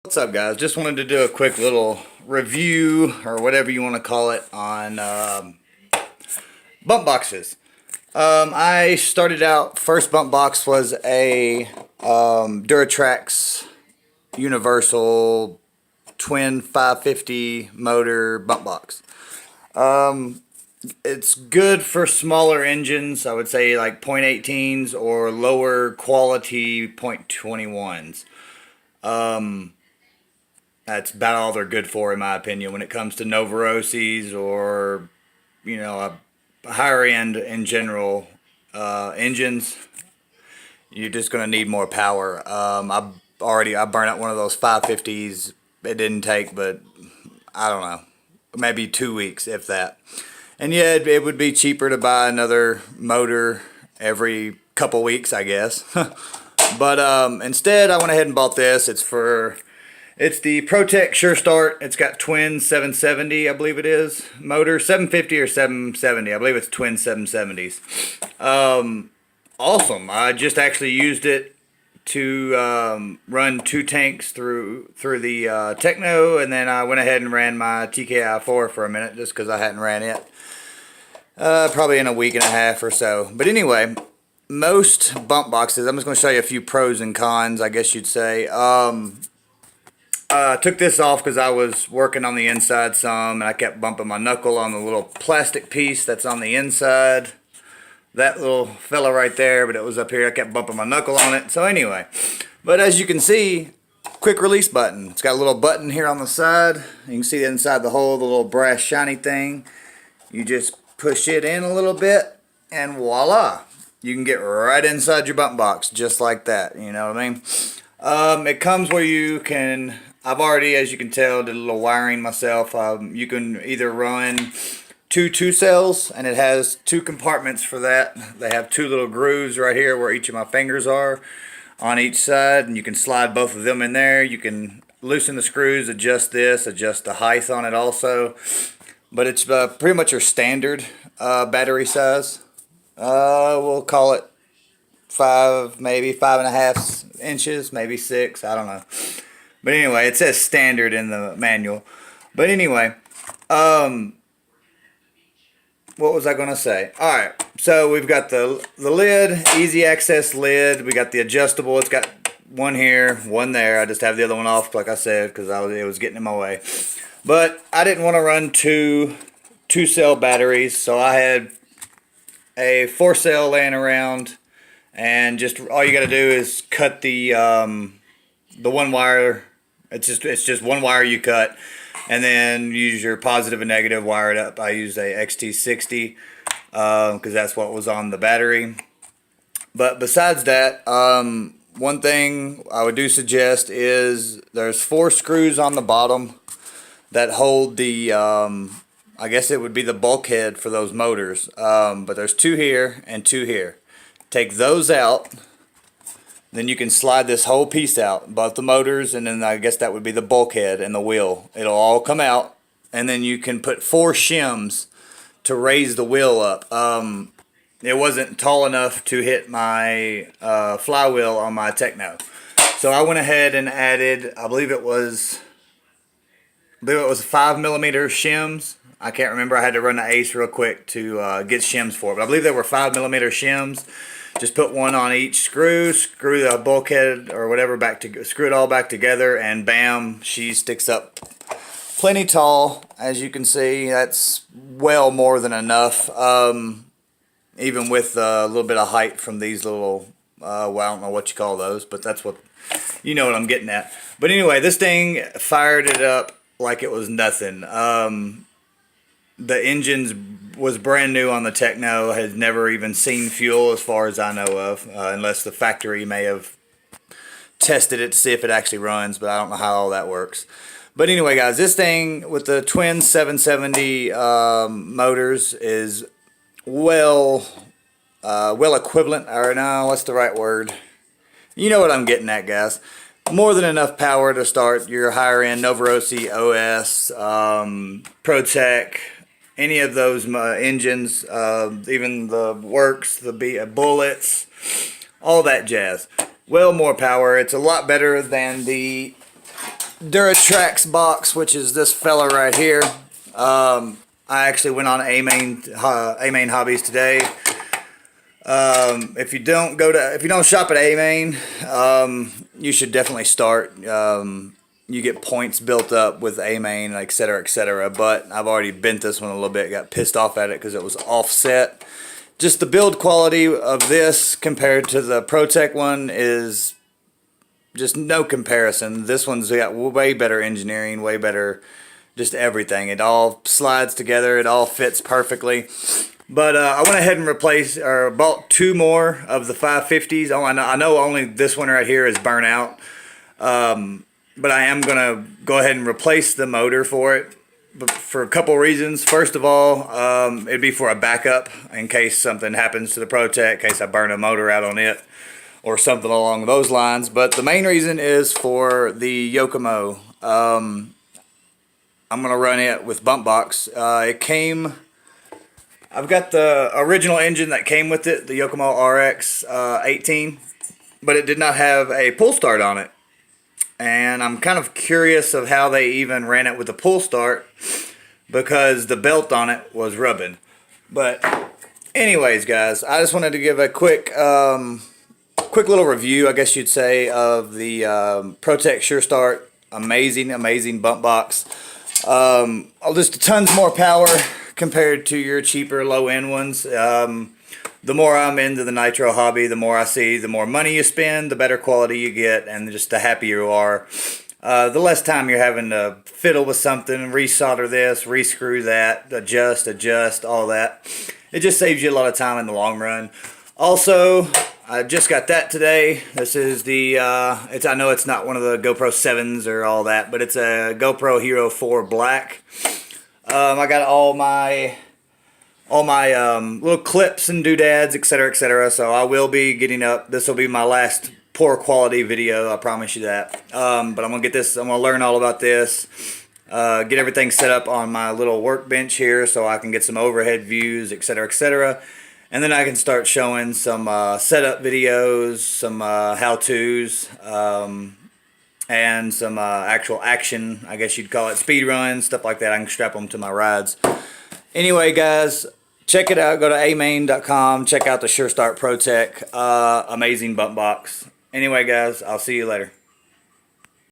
What's up, guys? Just wanted to do a quick little review or whatever you want to call it on bump boxes. I started out, first bump box was a Duratrax universal twin 550 motor bump box. It's good for smaller engines, I would say like .18s or lower quality .21s. That's about all they're good for, in my opinion, when it comes to Novaroses or, a higher end in general engines. You're just going to need more power. I burned out one of those 550s. It didn't take, but I don't know, maybe 2 weeks, if that. And yeah, it would be cheaper to buy another motor every couple weeks, I guess. But instead, I went ahead and bought this. It's the Protec surestart. It's got twin 770, I believe it is, motor. 750 or 770. I believe it's twin 770s. Awesome. I just actually used it to run 2 tanks through the Techno, and then I went ahead and ran my TKI4 for a minute just because I hadn't ran it. Probably in a week and a half or so. But anyway, most bump boxes, I'm just going to show you a few pros and cons, I guess you'd say. I took this off because I was working on the inside some, and I kept bumping my knuckle on the little plastic piece that's on the inside. That little fella right there, but it was up here. I kept bumping my knuckle on it. So anyway, but as you can see, quick release button. It's got a little button here on the side. You can see inside the hole, the little brass shiny thing. You just push it in a little bit, and voila. You can get right inside your bump box, just like that. You know what I mean? It comes where you can... I've already, as you can tell, did a little wiring myself. You can either run two cells, and it has 2 compartments for that. They have 2 little grooves right here where each of my fingers are on each side, and you can slide both of them in there. You can loosen the screws, adjust this, adjust the height on it also. But it's pretty much your standard battery size. We'll call it 5, maybe 5.5 inches, maybe 6, I don't know. But anyway, it says standard in the manual. But anyway, what was I going to say? Alright, so we've got the lid, easy access lid. We got the adjustable. It's got one here, one there. I just have the other one off, like I said, because it was getting in my way. But I didn't want to run two cell batteries, so I had a 4-cell laying around. And just all you got to do is cut the one wire. It's just one wire you cut, and then use your positive and negative, wire it up. I used a XT60 because that's what was on the battery. But besides that, one thing I would suggest is there's 4 screws on the bottom that hold the I guess it would be the bulkhead for those motors. But there's 2 here and 2 here. Take those out. Then you can slide this whole piece out, both the motors, and then I guess that would be the bulkhead and the wheel. It'll all come out, and then you can put 4 shims to raise the wheel up. It wasn't tall enough to hit my flywheel on my Techno, so I went ahead and added, I believe it was 5mm shims. I can't remember. I had to run the Ace real quick to get shims for it, but I believe they were 5mm shims. Just put one on each screw the bulkhead or whatever screw it all back together, and bam, she sticks up plenty tall. As you can see, that's well more than enough, even with a little bit of height from these little, well, I don't know what you call those, but that's what, you know what I'm getting at. But anyway, this thing fired it up like it was nothing. The engine was brand new on the Techno, had never even seen fuel as far as I know of, unless the factory may have tested it to see if it actually runs, but I don't know how all that works. But anyway, guys, this thing with the twin 770 motors is well equivalent, or no, what's the right word? You know what I'm getting at, guys. More than enough power to start your higher end Novarose OS, Protec, any of those engines, even the Works, the Bullets, all that jazz. Well, more power. It's a lot better than the duratrax box, which is this fella right here. I actually went on A-Main Hobbies today. If you don't shop at A-Main, you should definitely start. You get points built up with A-Main, et cetera, etc. But I've already bent this one a little bit. Got pissed off at it because it was offset. Just the build quality of this compared to the Protec one is just no comparison. This one's got way better engineering, way better just everything. It all slides together. It all fits perfectly. But I went ahead and bought 2 more of the 550s. Oh, I know only this one right here is burnt out. But I am going to go ahead and replace the motor for it. But for a couple reasons. First of all, it'd be for a backup in case something happens to the Protec, in case I burn a motor out on it or something along those lines. But the main reason is for the Yokomo. I'm going to run it with bumpbox. I've got the original engine that came with it, the Yokomo RX 18, but it did not have a pull start on it. And I'm kind of curious of how they even ran it with a pull start because the belt on it was rubbing. But anyways, guys, I just wanted to give a quick little review, I guess you'd say, of the Protec surestart. Amazing bump box. Just tons more power compared to your cheaper low-end ones. The more I'm into the nitro hobby, the more I see, the more money you spend, the better quality you get, and just the happier you are. The less time you're having to fiddle with something, resolder this, rescrew that, adjust, all that. It just saves you a lot of time in the long run. Also, I just got that today. This is the, I know it's not one of the GoPro 7s or all that, but it's a GoPro Hero 4 Black. I got all my little clips and doodads, etc. So I will be getting up. This will be my last poor quality video, I promise you that. But I'm gonna get this. I'm gonna learn all about this. Get everything set up on my little workbench here, so I can get some overhead views, etc. And then I can start showing some setup videos, some how-tos, and some actual action, I guess you'd call it, speed runs, stuff like that. I can strap them to my rides. Anyway, guys, check it out. Go to amain.com. Check out the surestart Protec. Amazing bump box. Anyway, guys, I'll see you later.